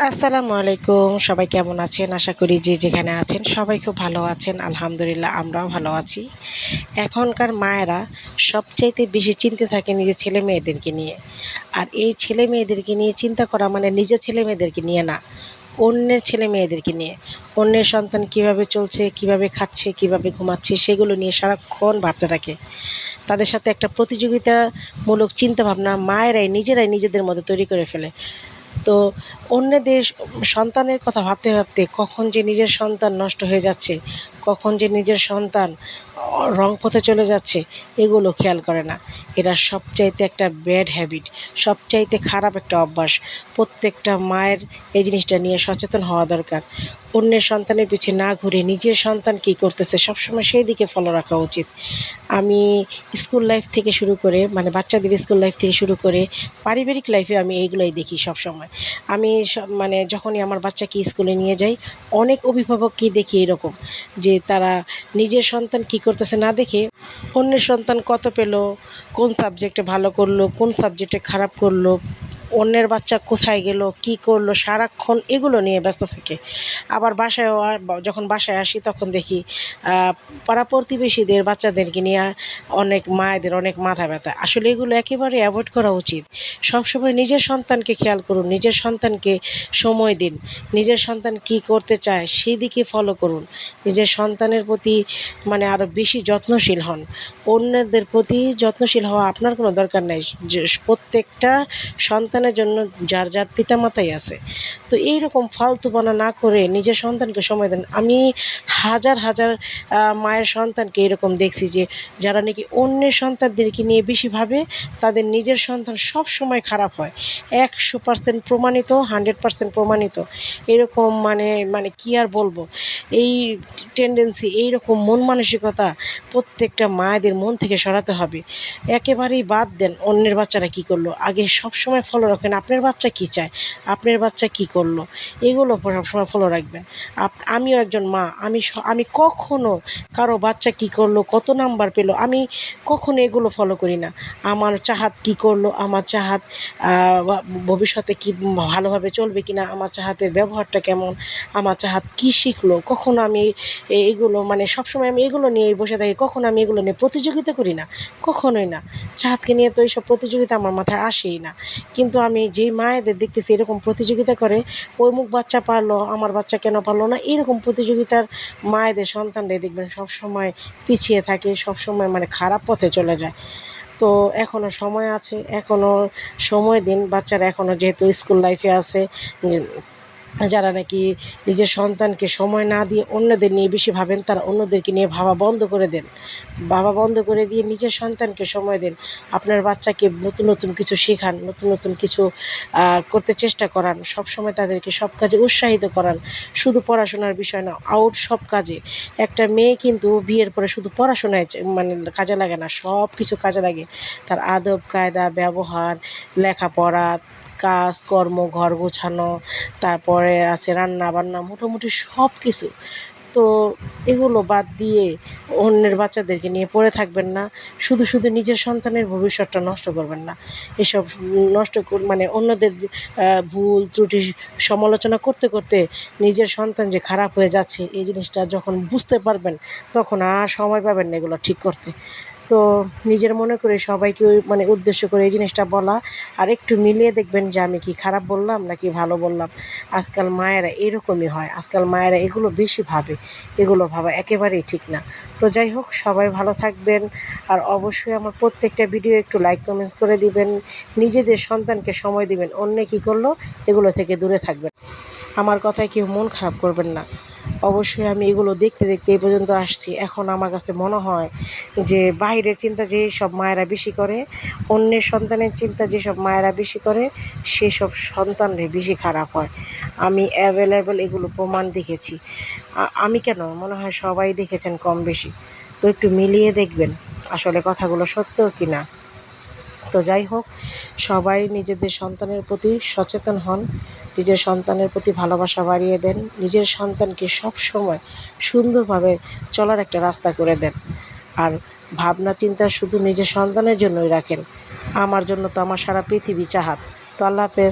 আসসালামু আলাইকুম। সবাই কেমন আছেন? আশা করি যে যেখানে আছেন সবাই খুব ভালো আছেন। আলহামদুলিল্লাহ আমরাও ভালো আছি। এখনকার মায়েরা সবচাইতে বেশি চিন্তে থাকে নিজের ছেলে-মেয়েদেরকে নিয়ে। আর এই ছেলে-মেয়েদেরকে নিয়ে চিন্তা করা মানে নিজের ছেলে-মেয়েদেরকে নিয়ে না, অন্যের ছেলে-মেয়েদেরকে নিয়ে। অন্যের সন্তান কিভাবে চলছে, কিভাবে খাচ্ছে, কিভাবে ঘুমাচ্ছে সেগুলো নিয়ে সারাক্ষণ ভাবতে থাকে। তাদের সাথে একটা প্রতিযোগিতামূলক চিন্তাভাবনা মায়েরাই নিজেরাই নিজেদের মধ্যে তৈরি করে ফেলে। তো অন্যদের সন্তানের কথা ভাবতে ভাবতে কখন যে নিজের সন্তান নষ্ট হয়ে যাচ্ছে, কখন যে নিজের সন্তান রং পথে চলে যাচ্ছে এগুলো খেয়াল করে না। এটা সবচাইতে একটা ব্যাড হ্যাবিট, সবচাইতে খারাপ একটা অভ্যাস। প্রত্যেকটা মায়ের এই জিনিসটা নিয়ে সচেতন হওয়া দরকার। অন্যের সন্তানের পিছে না ঘুরে নিজের সন্তান কী করতেছে সবসময় সেই দিকে ফলো রাখা উচিত। আমি স্কুল লাইফ থেকে শুরু করে মানে বাচ্চাদের স্কুল লাইফ থেকে শুরু করে পারিবারিক লাইফে আমি এইগুলাই দেখি সবসময়। আমি মানে যখনই আমার বাচ্চাকে স্কুলে নিয়ে যাই অনেক অভিভাবককেই দেখি এরকম যে তারা নিজের সন্তান কী করতেছে না দেখে অন্যের সন্তান কত পেল, কোন সাবজেক্টে ভালো করলো, কোন সাবজেক্টে খারাপ করলো, অন্যের বাচ্চা কোথায় গেল, কী করলো, সারাক্ষণ এগুলো নিয়ে ব্যস্ত থাকে। আবার বাসায়ও যখন বাসায় আসি তখন দেখি পাড়া প্রতিবেশীদের বাচ্চাদেরকে নিয়ে অনেক মায়েদের অনেক মাথা ব্যথা। আসলে এগুলো একেবারে অ্যাভয়েড করা উচিত। সবসময় নিজের সন্তানকে খেয়াল করুন, নিজের সন্তানকে সময় দিন, নিজের সন্তান কী করতে চায় সেই দিকে ফলো করুন। নিজের সন্তানের প্রতি মানে আরও বেশি যত্নশীল হন। অন্যদের প্রতি যত্নশীল হওয়া আপনার কোনো দরকার নেই। যে প্রত্যেকটা সন্তানের জন্য যার যার পিতামাতাই আছে। তো এইরকম ফালতুপনা না করে নিজের সন্তানকে সময় দেন। আমি হাজার হাজার মায়ের সন্তানকে এরকম দেখছি যে যারা নাকি অন্যের সন্তানদেরকে নিয়ে বেশি ভাবে তাদের নিজের সন্তান সব সময় খারাপ হয়। 100% প্রমাণিত, 100% প্রমাণিত। এরকম মানে মানে কী আর বলবো, এই টেন্ডেন্সি, এইরকম মন মানসিকতা প্রত্যেকটা মায়েদের মন থেকে সরাতে হবে। একেবারেই বাদ দেন অন্যের বাচ্চারা কী করলো, আগে সবসময় ফলো রাখেন আপনার বাচ্চা কী চায়, আপনার বাচ্চা কী করলো, এগুলো সবসময় ফলো রাখবেন। আমিও একজন মা, আমি কখনো কারো বাচ্চা কী করলো, কত নাম্বার পেল, আমি কখনো এগুলো ফলো করি না। আমার চাহাত কী করলো, আমার চাহাত ভবিষ্যতে কি ভালোভাবে চলবে কিনা, আমার চাহাতের ব্যবহারটা কেমন, আমার চাহাত কী শিখলো, কখনো আমি এগুলো মানে সবসময় আমি এগুলো নিয়েই বসে থাকি। কখনো আমি এগুলো নিয়ে প্রতিযোগিতা করি না, কখনোই না। চাহাতকে নিয়ে তো এইসব প্রতিযোগিতা আমার মাথায় আসেই না। কিন্তু আমি যেই মায়েদের দেখতেছি এরকম প্রতিযোগিতা করে, অমুক বাচ্চা পারলো আমার বাচ্চা কেন পারলো না, এরকম প্রতিযোগিতার মায়েদের সন্তানরাই দেখবেন সবসময় পিছিয়ে থাকে, সবসময় মানে খারাপ পথে চলে যায়। তো এখনও সময় আছে, এখনও সময় দিন। বাচ্চারা এখনও যেহেতু স্কুল লাইফে আছে, যারা নাকি নিজের সন্তানকে সময় না দিয়ে অন্যদের নিয়ে বেশি ভাবেন তারা অন্যদেরকে নিয়ে ভাবা বন্ধ করে দেন। ভাবা বন্ধ করে দিয়ে নিজের সন্তানকে সময় দিন। আপনার বাচ্চাকে নতুন নতুন কিছু শেখান, নতুন নতুন কিছু করতে চেষ্টা করান। সবসময় তাদেরকে সব কাজে উৎসাহিত করান। শুধু পড়াশোনার বিষয় না, আউট সব কাজে। একটা মেয়ে কিন্তু বিয়ের পরে শুধু পড়াশোনায় মানে কাজে লাগে না, সব কিছু কাজে লাগে। তার আদব কায়দা, ব্যবহার, লেখাপড়া, কাজ কর্ম, ঘর গোছানো, তারপরে আছে রান্না বান্না, মোটামুটি সব কিছু। তো এগুলো বাদ দিয়ে অন্যের বাচ্চাদেরকে নিয়ে পড়ে থাকবেন না। শুধু শুধু নিজের সন্তানের ভবিষ্যৎটা নষ্ট করবেন না। এসব নষ্ট মানে অন্যদের ভুল ত্রুটি সমালোচনা করতে করতে নিজের সন্তান যে খারাপ হয়ে যাচ্ছে এই জিনিসটা যখন বুঝতে পারবেন তখন আর সময় পাবেন না এগুলো ঠিক করতে। তো নিজের মনে করে সবাইকে মানে উদ্দেশ্য করে এই জিনিসটা বলা, আর একটু মিলিয়ে দেখবেন যে আমি কি খারাপ বললাম নাকি ভালো বললাম। আজকাল মায়েরা এরকমই হয়, আজকাল মায়েরা এগুলো বেশি ভাবে, এগুলো ভাবা একেবারেই ঠিক না। তো যাই হোক, সবাই ভালো থাকবেন। আর অবশ্যই আমার প্রত্যেকটা ভিডিও একটু লাইক কমেন্টস করে দিবেন। নিজেদের সন্তানকে সময় দিবেন, অন্য কী করলো এগুলো থেকে দূরে থাকবেন। আমার কথায় কেউ মন খারাপ করবেন না। অবশ্যই আমি এগুলো দেখতে দেখতে এই পর্যন্ত আসছি। এখন আমার কাছে মনে হয় যে বাইরের চিন্তা যেসব মায়েরা বেশি করে, অন্যের সন্তানের চিন্তা যেসব মায়েরা বেশি করে সেসব সন্তানরা বেশি খারাপ হয়। আমি অ্যাভেলেবল এগুলো প্রমাণ দেখেছি। আমি কেন, মনে হয় সবাই দেখেছেন কম বেশি। তো একটু মিলিয়ে দেখবেন আসলে কথাগুলো সত্য কি না। তো যাই হোক, সবাই নিজেদের সন্তানের প্রতি সচেতন হন, নিজের সন্তানের প্রতি ভালোবাসা বাড়িয়ে দেন, নিজের সন্তানকে সব সময় সুন্দরভাবে চলার একটা রাস্তা করে দেন। আর ভাবনা চিন্তা শুধু নিজের সন্তানের জন্যই রাখেন। আমার জন্য তো আমার সারা পৃথিবী চাহাত। তো আল্লাহ হাফেজ।